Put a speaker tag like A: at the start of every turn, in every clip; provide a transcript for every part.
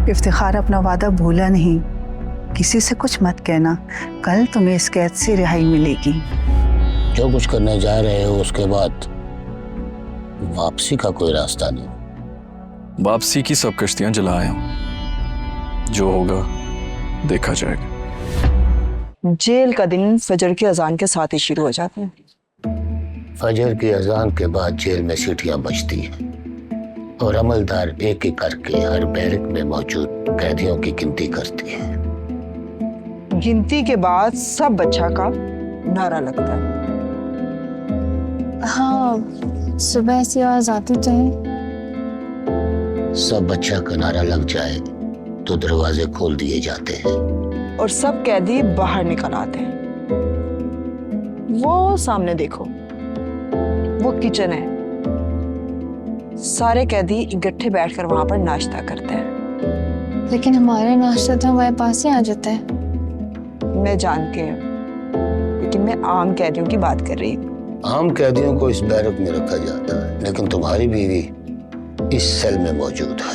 A: इफ्तिखार अपना वादा भूला नहीं। किसी से कुछ मत कहना, कल तुम्हें इस कैद से रिहाई मिलेगी।
B: जो कुछ करने जा रहे हो उसके बाद वापसी का कोई रास्ता नहीं।
C: वापसी की सब कश्तियां जला आया हूं, जो होगा देखा जाएगा।
D: जेल का दिन फजर की अजान के साथ ही शुरू हो जाते हैं।
B: फजर की अजान के बाद जेल में सीटियां बजती हैं और अमलदार एक एक करके हर बैरक में मौजूद कैदियों की गिनती करती है।
D: गिनती के बाद सब बच्चा का नारा लगता है।
E: हाँ, सुबह ऐसी आवाज आती तो है।
B: सब बच्चा का नारा लग जाए तो दरवाजे खोल दिए जाते हैं
D: और सब कैदी बाहर निकल आते हैं। वो सामने देखो, वो किचन है। सारे कैदी इकट्ठे बैठकर वहां पर नाश्ता करते हैं।
E: लेकिन हमारे नाश्ता तो हमारे पास ही आ जाता है।
D: मैं जानती हूँ, लेकिन मैं आम कैदियों की बात कर रही हूँ।
B: आम कैदियों को इस बैरक में रखा जाता है, लेकिन तुम्हारी बीवी इस सेल में मौजूद है।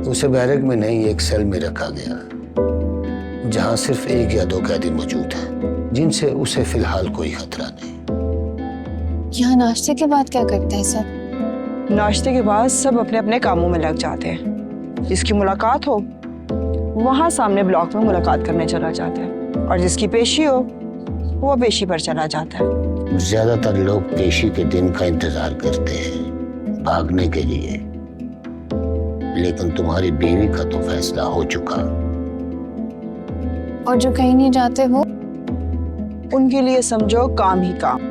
B: उसे बैरक में नहीं, एक सेल में रखा गया जहां सिर्फ एक या दो कैदी मौजूद हैं, जिनसे उसे फिलहाल कोई खतरा नहीं।
E: यहाँ नाश्ते के बाद क्या करते हैं सब?
D: नाश्ते के बाद सब अपने अपने कामों में लग जाते हैं। जिसकी मुलाकात हो वहां सामने ब्लॉक में मुलाकात करने चला जाता है, और जिसकी पेशी हो वो पेशी पर चला जाता है।
B: ज्यादातर लोग पेशी के दिन का इंतजार करते हैं भागने के लिए, लेकिन तुम्हारी बीवी का तो फैसला हो चुका।
E: और जो कहीं नहीं जाते वो?
D: उनके लिए समझो काम ही काम।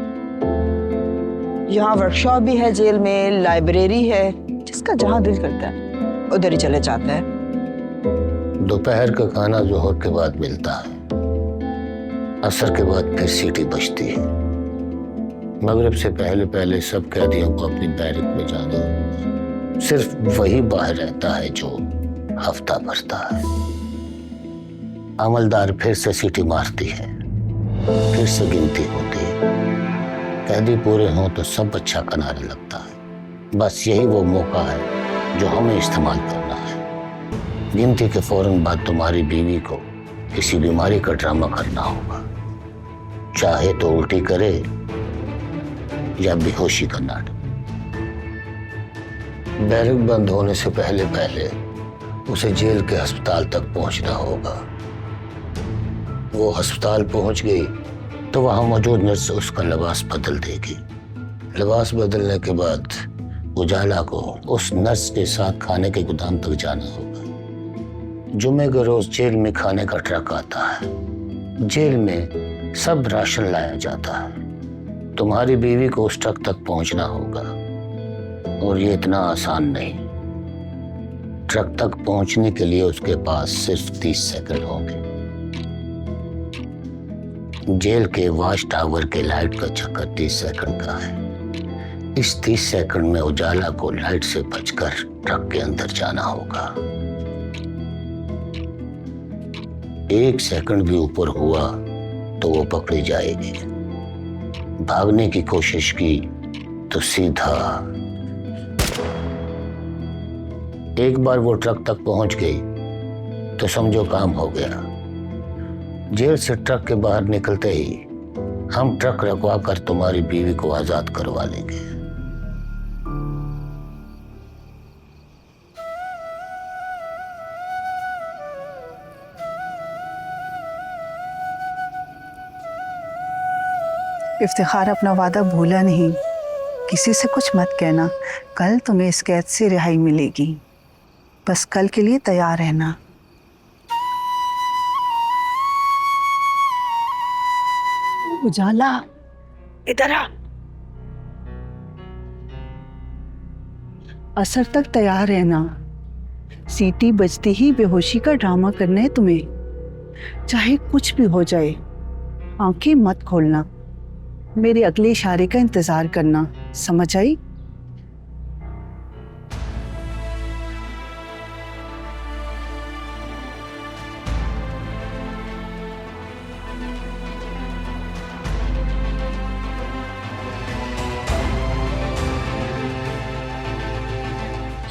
D: यहाँ वर्कशॉप भी है, जेल में लाइब्रेरी है, जिसका जहां दिल करता है उधर ही चले जाता है।
B: दोपहर का खाना जोहर के बाद मिलता है, असर के बाद फिर सीटी बजती है। मगरिब से पहले पहले सब कैदियों को अपनी बैरक में जाना होगा। सिर्फ वही बाहर रहता है जो हफ्ता भरता है। अमलदार फिर से सीटी मारती है, फिर से गिनती होती है। कैदी पूरे हों तो सब अच्छा का नारा लगता है। बस यही वो मौका है जो हमें इस्तेमाल करना है। गिनती के फौरन बाद तुम्हारी बीवी को किसी बीमारी का ड्रामा करना होगा, चाहे तो उल्टी करे या बेहोशी का नाटक। बैरक बंद होने से पहले पहले उसे जेल के अस्पताल तक पहुंचना होगा। वो अस्पताल पहुंच गई तो वहां मौजूद नर्स उसका लिबास बदल देगी। लिबास बदलने के बाद उजाला को उस नर्स के साथ खाने के गोदाम तक जाना होगा। जुमे के रोज जेल में खाने का ट्रक आता है। जेल में सब राशन लाया जाता है। तुम्हारी बीवी को उस ट्रक तक पहुंचना होगा, और ये इतना आसान नहीं। ट्रक तक पहुंचने के लिए उसके पास सिर्फ 30 सेकंड होंगे। जेल के वॉच टावर के लाइट का चक्कर 30 सेकंड का है। इस 30 सेकंड में उजाला को लाइट से बचकर ट्रक के अंदर जाना होगा। 1 सेकंड भी ऊपर हुआ तो वो पकड़ी जाएगी। भागने की कोशिश की तो सीधा। एक बार वो ट्रक तक पहुंच गई तो समझो काम हो गया। जेल से ट्रक के बाहर निकलते ही हम ट्रक रखवा कर तुम्हारी बीवी को आजाद करवा लेंगे।
A: इफ्तिखार अपना वादा भूला नहीं। किसी से कुछ मत कहना, कल तुम्हें इस कैद से रिहाई मिलेगी। बस कल के लिए तैयार रहना। उजाला, इधर आ। असर तक तैयार रहना। सीटी बजती ही बेहोशी का ड्रामा करना है तुम्हें। चाहे कुछ भी हो जाए, आंखें मत खोलना। मेरे अगले इशारे का इंतजार करना, समझ आई?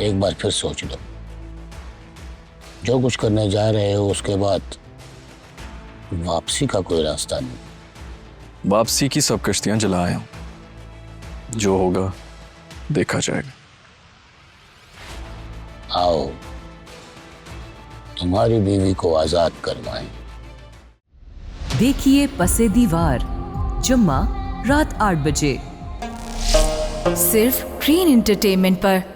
B: एक बार फिर सोच लो, जो कुछ करने जा रहे हो उसके बाद वापसी का कोई रास्ता नहीं।
C: वापसी की सब कश्तियां जला आया हूं, जो होगा देखा जाएगा।
B: आओ तुम्हारी बीवी को आजाद करवाएं।
F: देखिए पसे दीवार जुम्मा रात 8 बजे सिर्फ ग्रीन एंटरटेनमेंट पर।